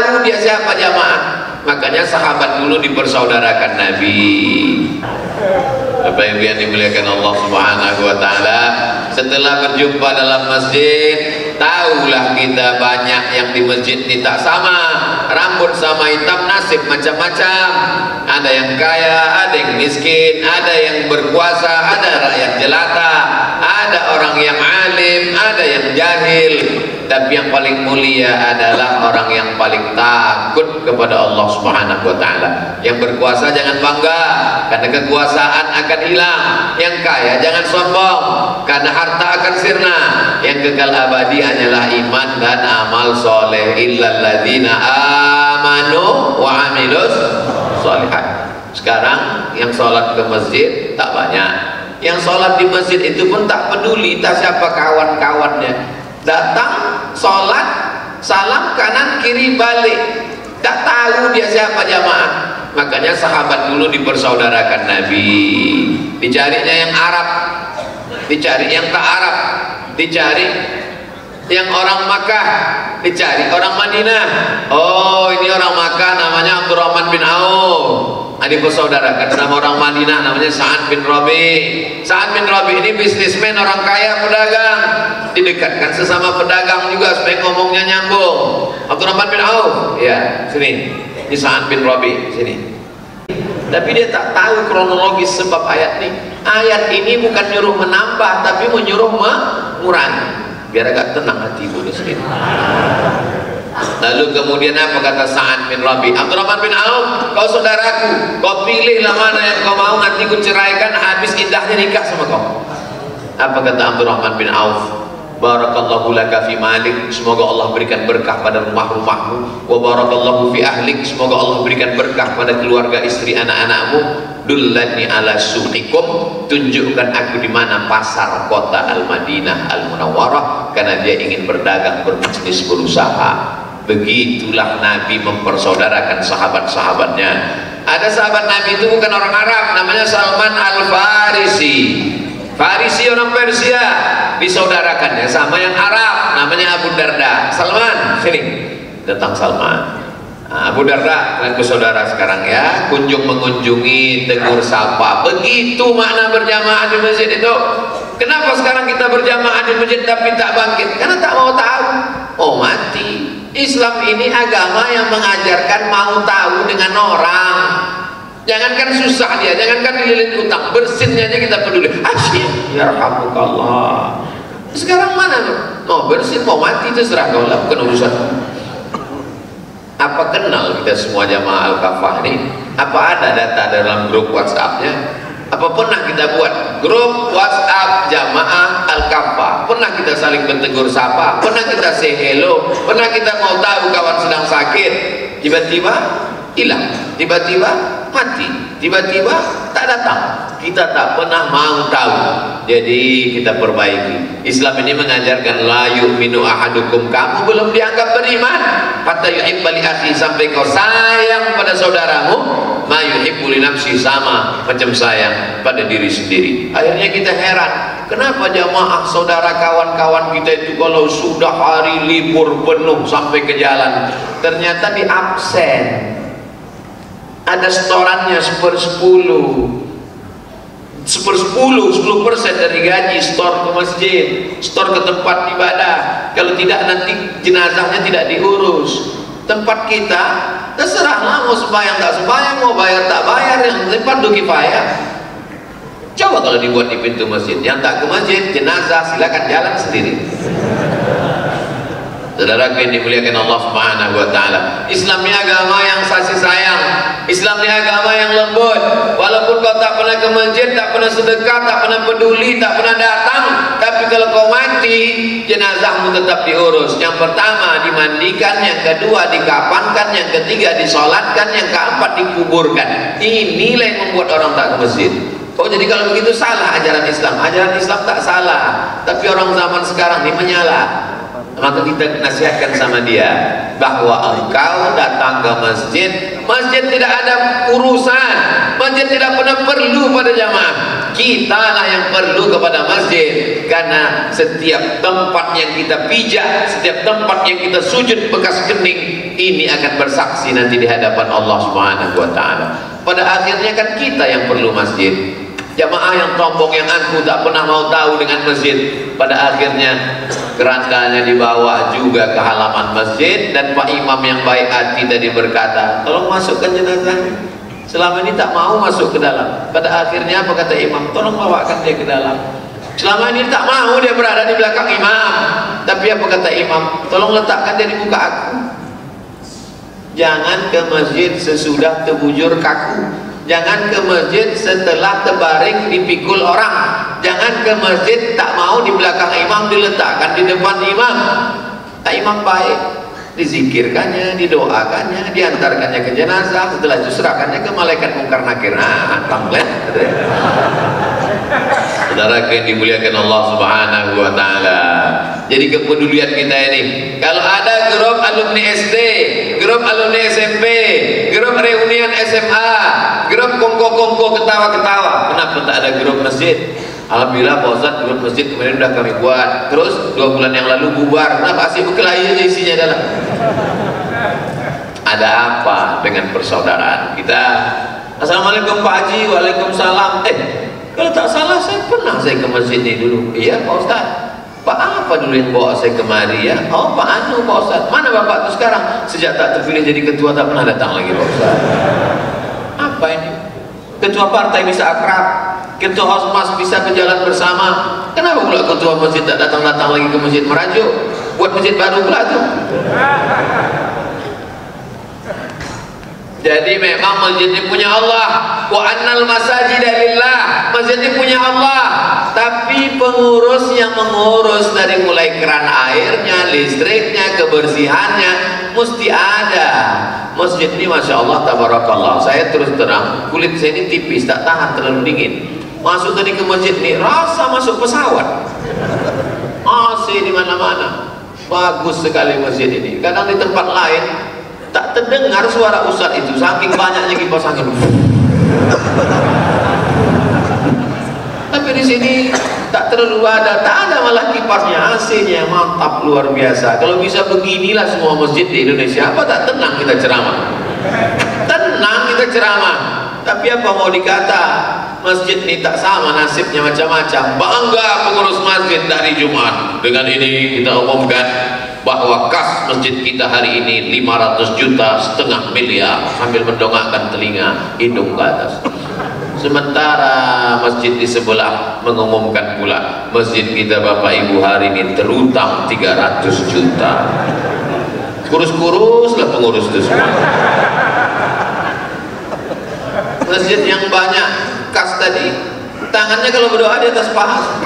tahu dia siapa jamaah. Makanya sahabat dulu dipersaudarakan Nabi. Bapak Ibu yang dimuliakan Allah Subhanahu wa taala, setelah berjumpa dalam masjid, tahulah kita banyak yang di masjid ini tak sama, rambut sama hitam, nasib macam-macam. Ada yang kaya, ada yang miskin, ada yang berkuasa, ada rakyat jelata, ada orang yang alim, ada yang jahil. Tapi yang paling mulia adalah orang yang paling takut kepada Allah Subhanahu wa taala. Yang berkuasa jangan bangga, karena kekuasaan akan hilang. Yang kaya jangan sombong, karena harta akan sirna. Yang kekal abadi hanyalah iman dan amal soleh. Illal ladzina amanu wa amilus sholihat. Sekarang yang sholat ke masjid tak banyak. Yang sholat di masjid itu pun tak peduli tak siapa kawan-kawannya. Datang, sholat, salam kanan kiri balik, tak tahu dia siapa jamaah. Makanya sahabat dulu dipersaudarakan Nabi. Dicarinya yang Arab, dicari yang tak Arab, dicari yang orang Makkah, dicari orang Madinah. Oh, ini orang Makkah namanya Abdurrahman bin Auf. Dipersaudarakan sama orang Madinah namanya Sa'ad bin Rabi. Sa'ad bin Rabi ini bisnismen, orang kaya, pedagang. Didekatkan sesama pedagang juga supaya ngomongnya nyambung. Abdurrahman bin Auf, ya sini. Ini Sa'ad bin Rabi, sini. Tapi dia tak tahu kronologis sebab ayat ini. Ayat ini bukan nyuruh menambah, tapi menyuruh mengurangi. Biar agak tenang hati ibu di sini. Lalu kemudian apa kata Sa'ad bin Rabi? Abdurrahman bin Auf, kau saudaraku, kau pilihlah mana yang kau mau, nanti ku ceraikan, habis indahnya nikah sama kau. Apa kata Abdurrahman bin Auf? Barakallahu laka fi malik, semoga Allah berikan berkah pada rumah-rumahmu. Wa barakallahu fi ahlik, semoga Allah berikan berkah pada keluarga, istri, anak-anakmu. Dullani ala suqikum, tunjukkan aku di mana pasar kota Al-Madinah Al-Munawwarah, karena dia ingin berdagang, berbisnis, berusaha. Begitulah Nabi mempersaudarakan sahabat-sahabatnya. Ada sahabat Nabi itu bukan orang Arab, namanya Salman Al-Farisi. Farisi orang Persia, disaudarakannya sama yang Arab, namanya Abu Darda. Salman, sini, datang Salman. Abu Darda, aku saudara sekarang ya, kunjung mengunjungi, tegur sapa. Begitu makna berjamaah di masjid itu. Kenapa sekarang kita berjamaah di masjid tapi tak bangkit? Karena tak mau tahu. Oh, mati. Islam ini agama yang mengajarkan mau tahu dengan orang. Jangankan susah dia, jangankan dililit utang, bersinnya aja kita peduli. Asyik, ya rahmukallah. Sekarang mana? Mau bersin, mau mati, terserah kau lah, bukan urusan. Apa kenal kita semua jamaah Al-Kafah ini? Apa ada data dalam grup WhatsApp-nya? Apa pernah kita buat grup WhatsApp jamaah Al-Kafah? Pernah kita saling bertegur sapa? Pernah kita say hello? Pernah kita mau tahu kawan sedang sakit? Tiba-tiba hilang, tiba-tiba mati, tiba-tiba tak datang. Kita tak pernah mau tahu. Jadi kita perbaiki. Islam ini mengajarkan la yu'minu ahadukum, kamu belum dianggap beriman hatta yuhibba li akhi, sampai kau sayang pada saudaramu ma yuhibbu li nafsi, sama macam sayang pada diri sendiri. Akhirnya kita heran, kenapa jamaah saudara kawan-kawan kita itu kalau sudah hari libur penuh sampai ke jalan ternyata di absen. Ada setorannya 10% dari gaji, store ke masjid, store ke tempat ibadah. Kalau tidak nanti jenazahnya tidak diurus. Tempat kita terserahlah, mau sembahyang tak sembahyang, mau bayar tak bayar, yang fardu kifayah. Coba kalau dibuat di pintu masjid, yang tak ke masjid jenazah silakan jalan sendiri. Saudaraku yang dimuliakan Allah Subhanahu wa taala, Islam ini agama yang kasih sayang, Islam ini agama yang lembut. Walaupun kau tak pernah ke masjid, tak pernah sedekah, tak pernah peduli, tak pernah datang, tapi kalau kau mati, jenazahmu tetap diurus. Yang pertama dimandikan, yang kedua dikafankan, yang ketiga disolatkan, yang keempat dikuburkan. Inilah yang membuat orang tak ke masjid. Oh, jadi kalau begitu salah ajaran Islam. Ajaran Islam tak salah, tapi orang zaman sekarang ini menyalah. Maka kita nasihatkan sama dia bahwa engkau datang ke masjid, masjid tidak ada urusan, masjid tidak pernah perlu pada jamaah. Kitalah yang perlu kepada masjid, karena setiap tempat yang kita pijak, setiap tempat yang kita sujud bekas kening, ini akan bersaksi nanti di hadapan Allah Subhanahu wa taala. Pada akhirnya kan kita yang perlu masjid. Jamaah yang tombong, yang aku tak pernah mau tahu dengan masjid, pada akhirnya kerandanya dibawa juga ke halaman masjid, dan Pak Imam yang baik hati tadi berkata, tolong masukkan jenazah. Selama ini tak mau masuk ke dalam. Pada akhirnya apa kata imam? Tolong bawakan dia ke dalam. Selama ini tak mau dia berada di belakang imam. Tapi apa kata imam? Tolong letakkan dia di muka aku. Jangan ke masjid sesudah terbujur kaku. Jangan ke masjid setelah terbaring dipikul orang. Jangan ke masjid tak mau di belakang imam, diletakkan di depan imam. Tak imam baik, dizikirkannya, didoakannya, diantarkannya ke jenazah, setelah itu serahkannya ke malaikat mungkar nakir. Tamlet. Saudara yang dimuliakan Allah Subhanahu wa taala. Jadi kepedulian kita ini, kalau ada grup alumni SD, grup alumni SMP, grup reunian SMA, grup kongko-kongko ketawa-ketawa, kenapa tak ada grup masjid? Alhamdulillah Pak Ustadz, grup masjid kemarin udah kami buat. Terus 2 bulan yang lalu bubar. Kenapa? Asik berkelahi aja isinya dalam. Ada apa dengan persaudaraan kita? Assalamualaikum Pak Haji. Waalaikumsalam. Kalau tak salah saya pernah ke masjid ini dulu. Iya Pak Ustadz. Pak apa dulu yang bawa saya kemari ya? Oh Pak Anu Pak Ustadz. Mana Bapak itu sekarang? Sejak tak terpilih jadi ketua tak pernah datang lagi Pak Ustadz. Apa ini? Ketua partai bisa akrab, ketua osmas bisa berjalan bersama. Kenapa pula ketua masjid tak datang-datang lagi ke masjid merajuk? Buat masjid baru pula tuh. Jadi memang masjid ini punya Allah. Wa annal masajida lillah. Masjid ini punya Allah. Tapi pengurus yang mengurus dari mulai keran airnya, listriknya, kebersihannya mesti ada. Masjid ini Masya Allah tabarakallah. Saya terus terang, kulit saya ini tipis, tak tahan terlalu dingin. Masuk tadi ke masjid ini rasa masuk pesawat. AC di mana-mana. Bagus sekali masjid ini. Kadang di tempat lain tak terdengar suara ustaz itu, saking banyaknya kipas angin. Tapi di sini tak terlalu ada, tak ada malah kipasnya, AC-nya mantap luar biasa. Kalau bisa beginilah semua masjid di Indonesia, apa tak tenang kita ceramah? Tenang kita ceramah. Tapi apa mau dikata, masjid ini tak sama nasibnya, macam-macam. Bangga pengurus masjid dari Jumat. Dengan ini kita umumkan bahwa kas masjid kita hari ini 500 juta, 500 miliar, sambil mendongakkan telinga, hidung ke atas. Sementara masjid di sebelah mengumumkan pula masjid kita Bapak Ibu hari ini terutang 300 juta. Kurus-kurus lah pengurus itu semua. Masjid yang banyak kas tadi, tangannya kalau berdoa di atas paha.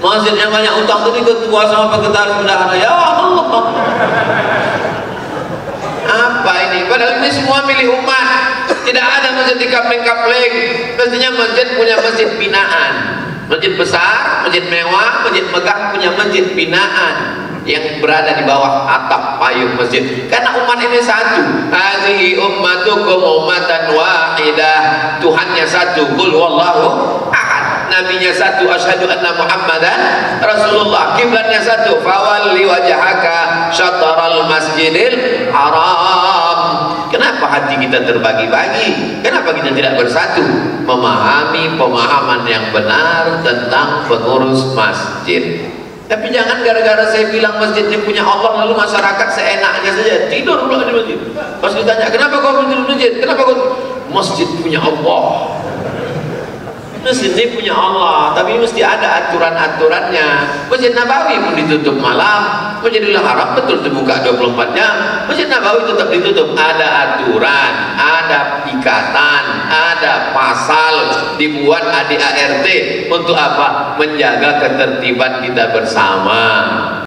Masjid yang banyak utang tadi, ketua sama sekretaris bendahara, ya Allah. Apa ini? Padahal ini semua milik umat. Tidak ada masjid di kapling-kapling. Mestinya masjid punya masjid binaan. Masjid besar, masjid mewah, masjid megah punya masjid binaan yang berada di bawah atap payung masjid. Karena umat ini satu. Hadhihi ummatukum ummatan wahidah. Tuhannya satu. Qul wallahu ahad. Nabinya satu, asyhadu anna Muhammadan Rasulullah. Kiblatnya satu, fawalli wajhaka syatral masjidil haram. Kenapa hati kita terbagi-bagi? Kenapa kita tidak bersatu? Memahami pemahaman yang benar tentang pengurus masjid. Tapi jangan gara-gara saya bilang masjid ini punya Allah, lalu masyarakat seenaknya saja tidur pula di masjid. Pas ditanya, kenapa kau tidur di masjid? Kenapa kau? Masjid punya Allah. Masjid ini punya Allah, tapi mesti ada aturan-aturannya. Masjid Nabawi pun ditutup malam, Masjidil Haram betul terbuka 24 jam. Masjid Nabawi tetap ditutup. Ada aturan, ada ikatan, ada pasal dibuat ADART untuk apa? Menjaga ketertiban kita bersama.